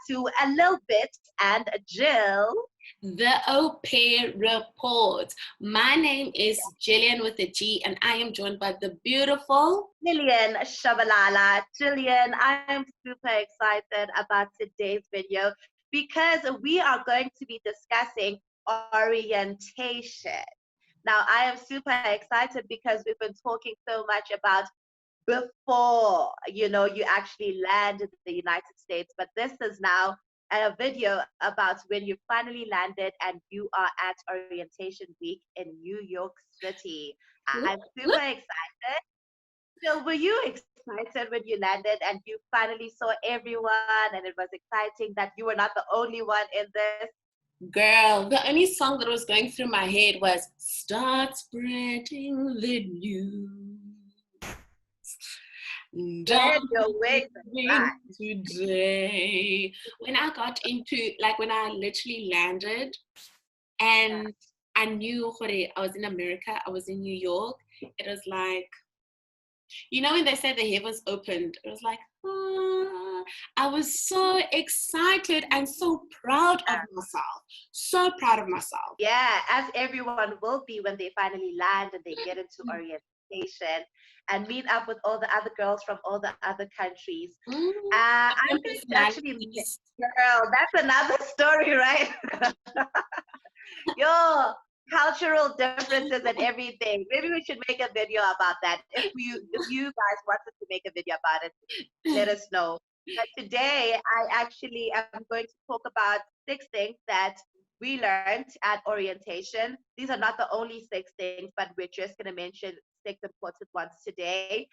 to A Little Bit and Gill. The Au Pair Report. My name is Jillian with a G, and I am joined by the beautiful Lillian Shabalala. Jillian, I am super excited about today's video because we are going to be discussing orientation. Now, I am super excited because we've been talking so much about before you actually land in the United States, but this is now a video about when you finally landed and you are at orientation week in New York City. I'm super excited. Jill, were you excited when you landed and you finally saw everyone and it was exciting that you were not the only one in this? girl. The only song that was going through my head was "Start Spreading the News." Spread your wings today. When I got into, like, when I literally landed and I knew I was in America, I was in New York, it was like, when they said the heavens opened, it was like, I was so excited and so proud of myself. So proud of myself. Yeah, as everyone will be when they finally land and they get into orientation and meet up with all the other girls from all the other countries. I'm going to actually, girl, that's another story, right? Yo, cultural differences and everything. Maybe we should make a video about that. If you guys want us to make a video about it, let us know. But today, I actually am going to talk about 6 things that we learned at orientation. These are not the only 6 things, but we're just going to mention 6 important ones today.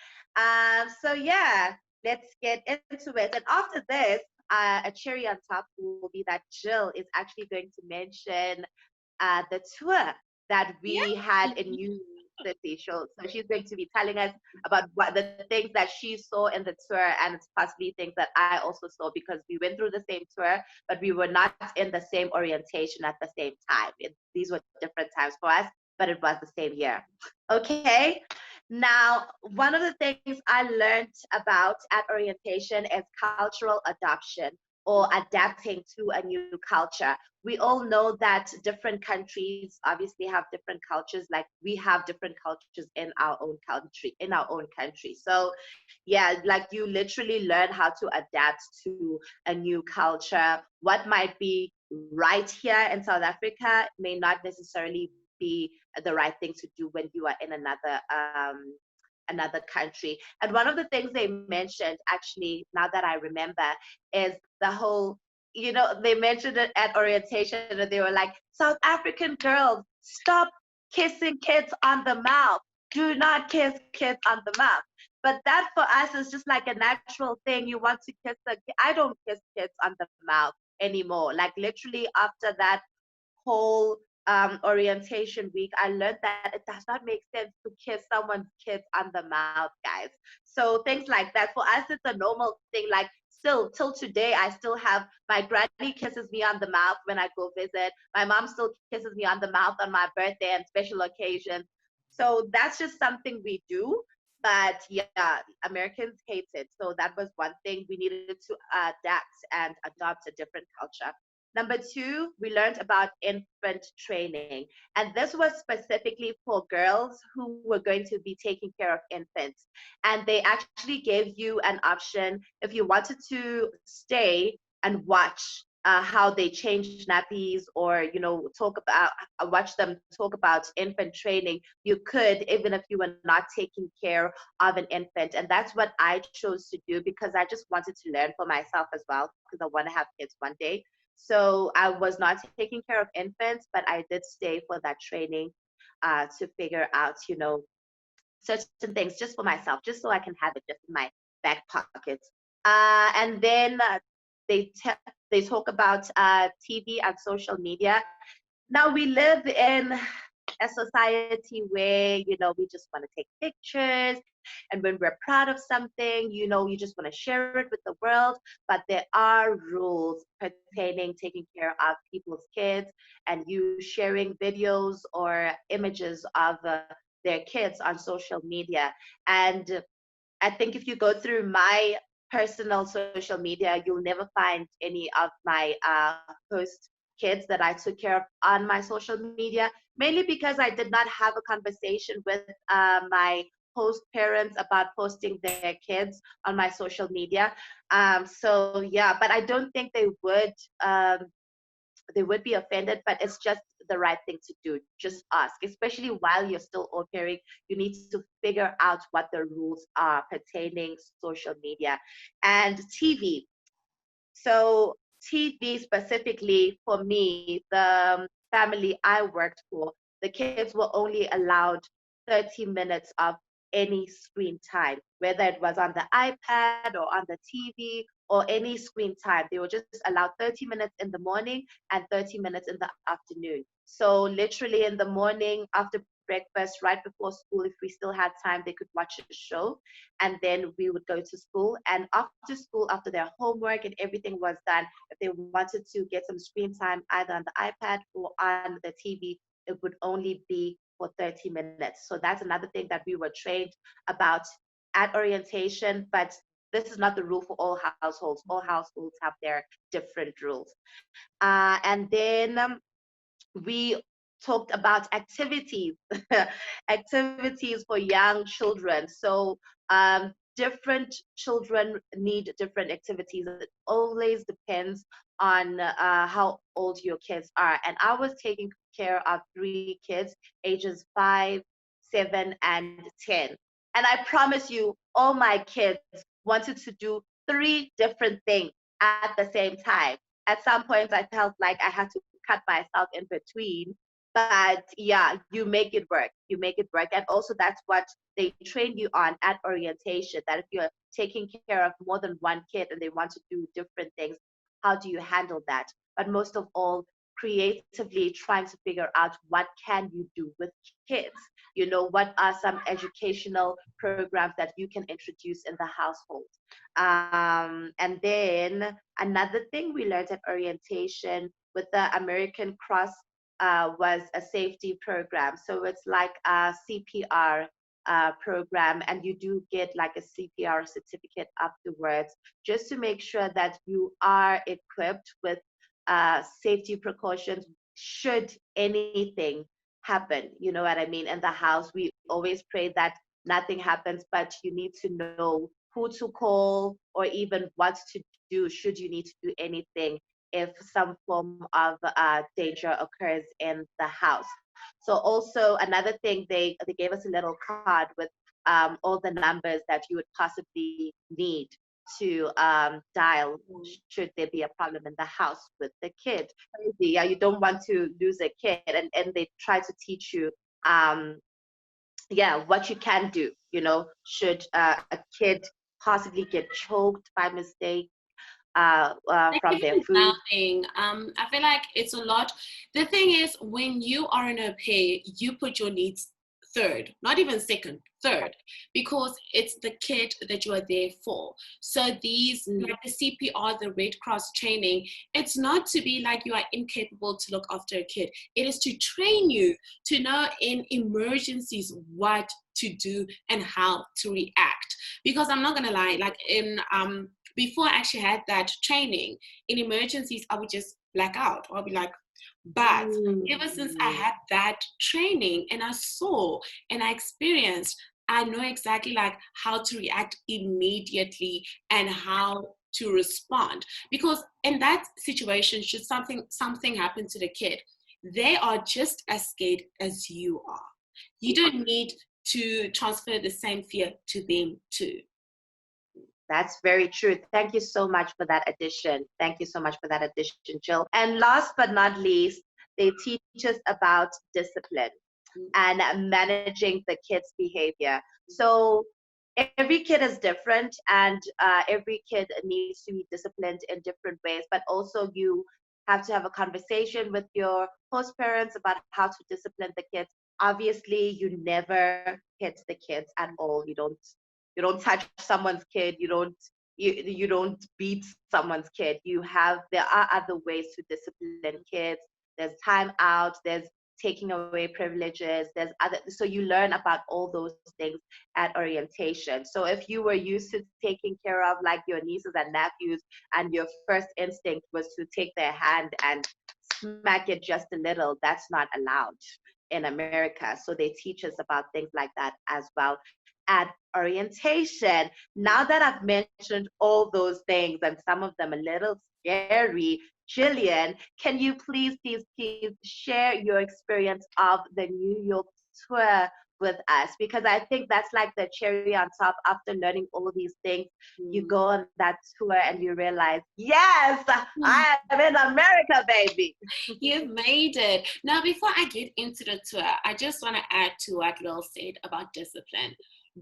So yeah, let's get into it. And after this, a cherry on top will be that Jill is actually going to mention the tour that we had in New City. So she's going to be telling us about what the things that she saw in the tour, and it's possibly things that I also saw because we went through the same tour, but we were not in the same orientation at the same time. These were different times for us, but it was the same year. Okay. Now, one of the things I learned about at orientation is cultural adoption or adapting to a new culture. We all know that different countries obviously have different cultures, like we have different cultures in our own country. So yeah, like you literally learn how to adapt to a new culture. What might be right here in South Africa may not necessarily be the right thing to do when you are in another country. And one of the things they mentioned, actually, now that I remember, is the whole, they mentioned it at orientation and they were like, South African girls, stop kissing kids on the mouth. Do not kiss kids on the mouth. But that for us is just like a natural thing. You want to kiss I don't kiss kids on the mouth anymore. Like literally after that whole orientation week, I learned that it does not make sense to kiss someone's kids on the mouth, guys. So things like that, for us, it's a normal thing. Like still, till today, I still have my granny kisses me on the mouth when I go visit. My mom still kisses me on the mouth on my birthday and special occasions. So that's just something we do. But yeah, Americans hate it. So that was one thing. We needed to adapt and adopt a different culture. Number 2, we learned about infant training. And this was specifically for girls who were going to be taking care of infants. And they actually gave you an option if you wanted to stay and watch how they change nappies, or watch them talk about infant training. You could, even if you were not taking care of an infant. And that's what I chose to do because I just wanted to learn for myself as well, because I want to have kids one day. So I was not taking care of infants, but I did stay for that training to figure out, certain things just for myself, just so I can have it just in my back pocket. And then they talk about TV and social media. Now we live in a society where we just want to take pictures, and when we're proud of something, you just want to share it with the world. But there are rules pertaining taking care of people's kids and you sharing videos or images of their kids on social media. And I think if you go through my personal social media, you'll never find any of my host kids that I took care of on my social media, mainly because I did not have a conversation with my host parents about posting their kids on my social media. So yeah, but I don't think um, they would be offended, but it's just the right thing to do. Just ask, especially while you're still au pairing. You need to figure out what the rules are pertaining social media and TV. So TV specifically for me, the family I worked for, the kids were only allowed 30 minutes of any screen time, whether it was on the iPad or on the TV or any screen time. They were just allowed 30 minutes in the morning and 30 minutes in the afternoon. So literally in the morning after breakfast, right before school, if we still had time, they could watch a show, and then we would go to school. And after school, after their homework and everything was done, if they wanted to get some screen time either on the iPad or on the TV, it would only be for 30 minutes. So that's another thing that we were trained about at orientation, but this is not the rule for all households. All households have their different rules. And then we talked about activities, activities for young children. So different children need different activities. It always depends on how old your kids are. And I was taking care of 3 kids, ages 5, 7, and 10. And I promise you, all my kids wanted to do 3 different things at the same time. At some points, I felt like I had to cut myself in between. But yeah, you make it work. You make it work. And also, that's what they train you on at orientation, that if you're taking care of more than one kid and they want to do different things, how do you handle that? But most of all, creatively trying to figure out what can you do with kids. You know, what are some educational programs that you can introduce in the household? And then another thing we learned at orientation with the American Cross was a safety program. So it's like a CPR program, and you do get like a CPR certificate afterwards, just to make sure that you are equipped with safety precautions should anything happen. You know what I mean? In the house, we always pray that nothing happens, but you need to know who to call or even what to do should you need to do anything if some form of danger occurs in the house. So also another thing, they gave us a little card with all the numbers that you would possibly need to dial should there be a problem in the house with the kid. Crazy, yeah, you don't want to lose a kid, and they try to teach you yeah, what you can do, you know, should a kid possibly get choked by mistake Like from their even food. nothing. I feel like it's a lot. The thing is, when you are in a pair, you put your needs third, not even second, third, because it's the kid that you are there for. So these, like the CPR, the Red Cross training, it's not to be like you are incapable to look after a kid. It is to train you to know in emergencies what to do and how to react. Because I'm not gonna lie, like in before I actually had that training, in emergencies, I would just black out. I'll be like, but ever since I had that training and I saw and I experienced, I know exactly like how to react immediately and how to respond. Because in that situation, should something happen to the kid, they are just as scared as you are. You don't need to transfer the same fear to them too. That's very true. Thank you so much for that addition. Thank you so much for that addition, Jill. And last but not least, they teach us about discipline and managing the kids' behavior. So every kid is different, and every kid needs to be disciplined in different ways, but also you have to have a conversation with your host parents about how to discipline the kids. Obviously, you never hit the kids at all. You don't touch someone's kid. You don't beat someone's kid. There are other ways to discipline kids. There's time out. There's taking away privileges. There's other, so you learn about all those things at orientation. So if you were used to taking care of like your nieces and nephews, and your first instinct was to take their hand and smack it just a little, that's not allowed in America. So they teach us about things like that as well at orientation. Now that I've mentioned all those things and some of them a little scary, Jillian, can you please share your experience of the New York tour with us? Because I think that's like the cherry on top. After learning all these things, you go on that tour and you realize, yes, I am in America, baby. You've made it. Now, before I get into the tour, I just want to add to what Lill said about discipline.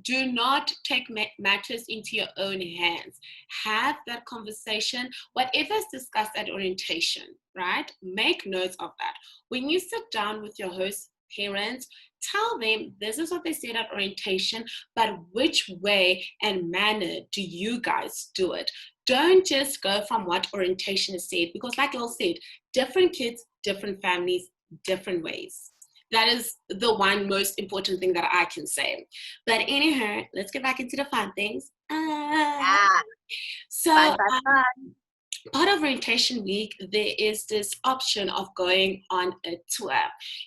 Do not take matters into your own hands. Have that conversation. Whatever is discussed at orientation, right? Make notes of that. When you sit down with your host parents, tell them this is what they said at orientation, but which way and manner do you guys do it? Don't just go from what orientation has said, because like Lill said, different kids, different families, different ways. That is the one most important thing that I can say. But anyhow, let's get back into the fun things. Yeah, So fun. part of orientation week, there is this option of going on a tour.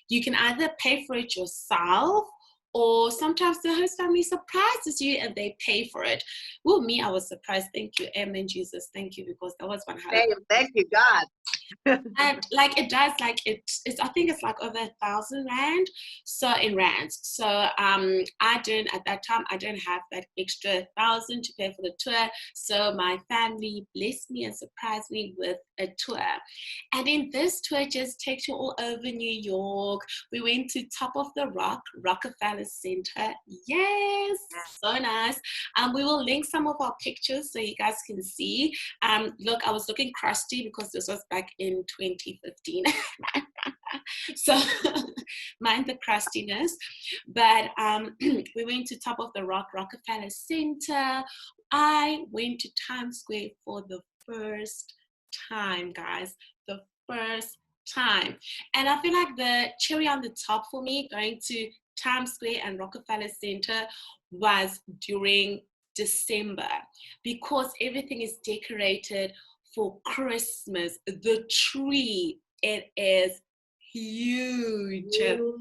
You can either pay for it yourself, or sometimes the host family surprises you and they pay for it. Well, me, I was surprised. Thank you. Amen, Jesus. Thank you, because that was one highlight. Thank you, God. And like it does, like it's I think it's like over 1,000 rand, so in rands. So I didn't at that time, I didn't have that extra 1,000 to pay for the tour. So my family blessed me and surprised me with a tour. And in this tour just takes you all over New York. We went to Top of the Rock, Rockefeller Center. Yes, so nice. We will link some of our pictures so you guys can see. Look, I was looking crusty because this was back in 2015. So mind the crustiness. But we went to Top of the Rock, Rockefeller Center. I went to Times Square for the first time, guys. The first time. And I feel like the cherry on the top for me going to Times Square and Rockefeller Center was during December, because everything is decorated for Christmas. The tree, it is huge. Beautiful.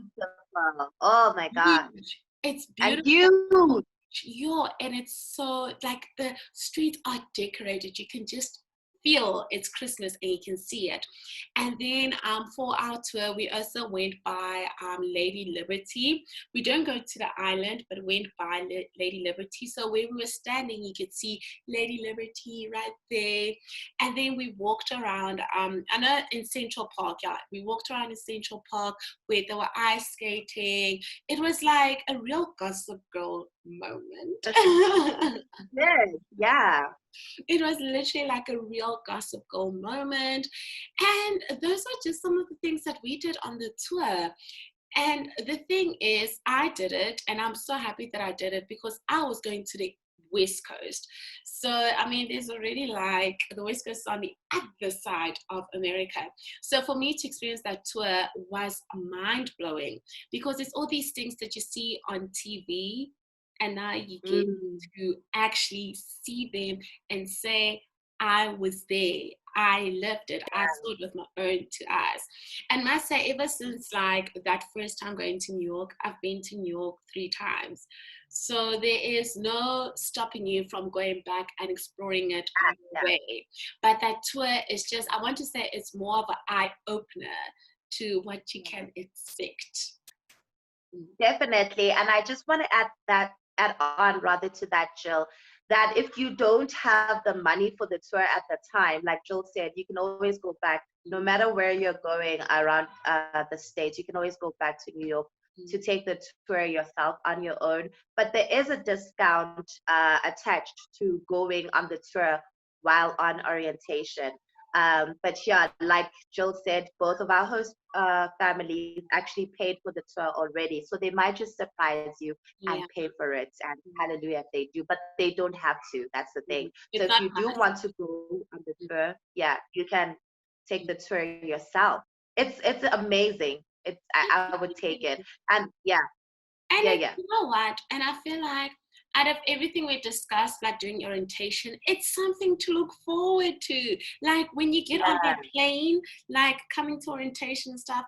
Oh my God. Huge. It's And beautiful. huge. Yeah, and it's so like the streets are decorated. You can just feel it's Christmas and you can see it. And then for our tour, we also went by Lady Liberty. We don't go to the island, but went by Lady Liberty. So where we were standing, you could see Lady Liberty right there. And then we walked around, I know in Central Park, yeah, we walked around in Central Park where they were ice skating. It was like a real Gossip Girl moment. Good. Yeah. It was literally like a real Gossip Girl moment. And those are just some of the things that we did on the tour. And the thing is, I did it, and I'm so happy that I did it, because I was going to the West Coast. So, I mean, there's already like the West Coast on the other side of America. So for me to experience that tour was mind-blowing, because it's all these things that you see on TV, and now you get to actually see them and say, I was there, I lived it, I saw it with my own two eyes. And must say, ever since like that first time going to New York, I've been to New York 3 times. So there is no stopping you from going back and exploring it all the way. But that tour is just, I want to say it's more of an eye-opener to what you can expect. Definitely. And I just want to add on rather to that, Jill, that if you don't have the money for the tour at the time, like Jill said, you can always go back, no matter where you're going around the States, you can always go back to New York to take the tour yourself on your own. But there is a discount attached to going on the tour while on orientation. But yeah, like Jill said, both of our host families actually paid for the tour already. So they might just surprise you and pay for it. And hallelujah if they do, but they don't have to. That's the thing. So if you do want to go on the tour, yeah, you can take the tour yourself. It's amazing. I would take it. And yeah, And yeah, it, yeah, you know what? And I feel like out of everything we discussed, like during orientation, it's something to look forward to. Like when you get on that yeah. plane, like coming to orientation and stuff,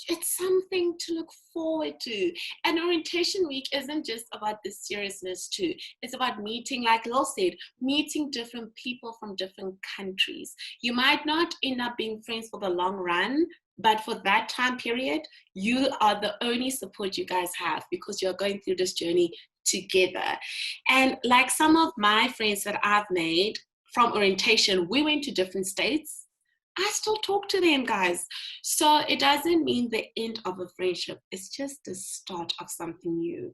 it's something to look forward to. And orientation week isn't just about the seriousness too. It's about meeting, like Lill said, meeting different people from different countries. You might not end up being friends for the long run, but for that time period, you are the only support you guys have because you're going through this journey together. And like some of my friends that I've made from orientation, we went to different states. I still talk to them, guys. So it doesn't mean the end of a friendship. It's just the start of something new.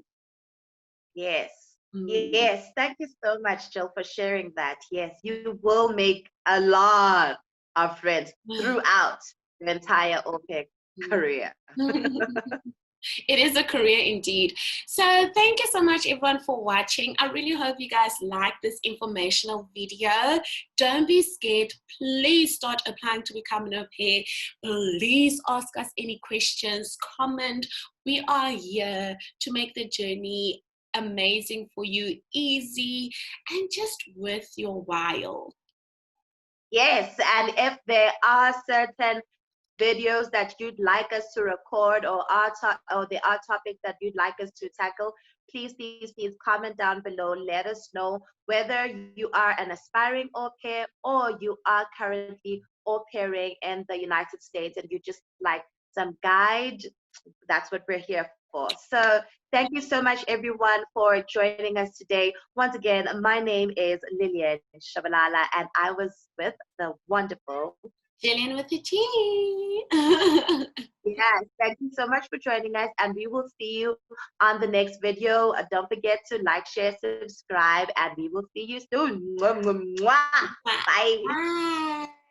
Yes. Mm. Yes. Thank you so much, Jill, for sharing that. Yes, you will make a lot of friends throughout the entire OPEC career. It is a career indeed. So thank you so much everyone for watching. I really hope you guys like this informational video. Don't be scared. Please start applying to become an au pair. Please ask us any questions, comment. We are here to make the journey amazing for you, easy, and just worth your while. Yes, and if there are certain videos that you'd like us to record, or there are topics that you'd like us to tackle, please comment down below. Let us know whether you are an aspiring au pair or you are currently au pairing in the United States and you just like some guide. That's what we're here for. So thank you so much everyone for joining us today. Once again, my name is Lillian Shabalala and I was with the wonderful Jillian with the T. Yes, thank you so much for joining us, and we will see you on the next video. Don't forget to like, share, subscribe, and we will see you soon. Mwah, mwah, mwah. Bye. Bye.